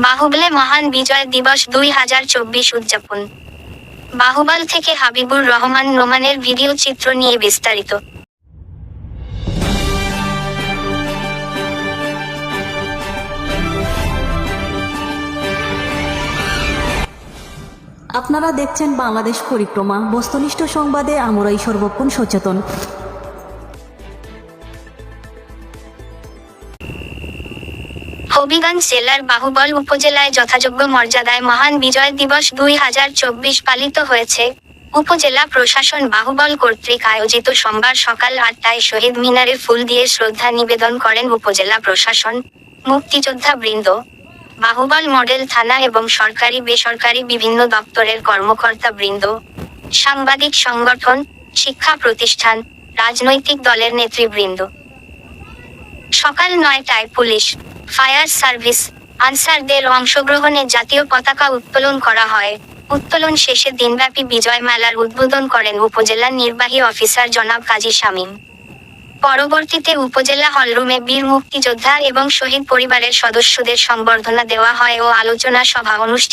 বাহুবলে মহান বিজয় দিবস 2024 উদযাপন। বাহুবল থেকে হাবিবুর রহমান নোমানের ভিডিও চিত্র নিয়ে বিস্তারিত। আপনারা দেখছেন বাংলাদেশ পরিক্রমা, বস্তুনিষ্ঠ সংবাদে আমরাই সর্বক্ষণ সচেতন। হবিগঞ্জ জেলার বাহুবল উপজেলায় যথাযোগ্য মর্যাদায় মহান বিজয় দিবস 2024 পালিত হয়েছে। উপজেলা প্রশাসন বাহুবল কর্তৃক আয়োজিত সোমবার সকাল 8টায় শহীদ মিনারে ফুল দিয়ে শ্রদ্ধা নিবেদন করেন উপজেলা প্রশাসন, মুক্তিযোদ্ধা বৃন্দ, বাহুবল মডেল থানা এবং সরকারি বেসরকারি বিভিন্ন দপ্তরের কর্মকর্তা বৃন্দ, সাংবাদিক সংগঠন, শিক্ষা প্রতিষ্ঠান, রাজনৈতিক দলের নেতৃবৃন্দ। সকাল 9টায় পুলিশ, ফায়ার সার্ভিস, আনসারদের অংশগ্রহণে জাতীয় পতাকা উত্তোলন করা হয়। উত্তোলন শেষে দিনব্যাপী বিজয় মেলার উদ্বোধন করেন উপজেলা নির্বাহী অফিসার জনাব কাজী শামীম। পরবর্তীতে উপজেলা হলরুমে বীর মুক্তিযোদ্ধা এবং শহীদ পরিবারের সদস্যদের সংবর্ধনা দেওয়া হয় ও আলোচনা সভা অনুষ্ঠিত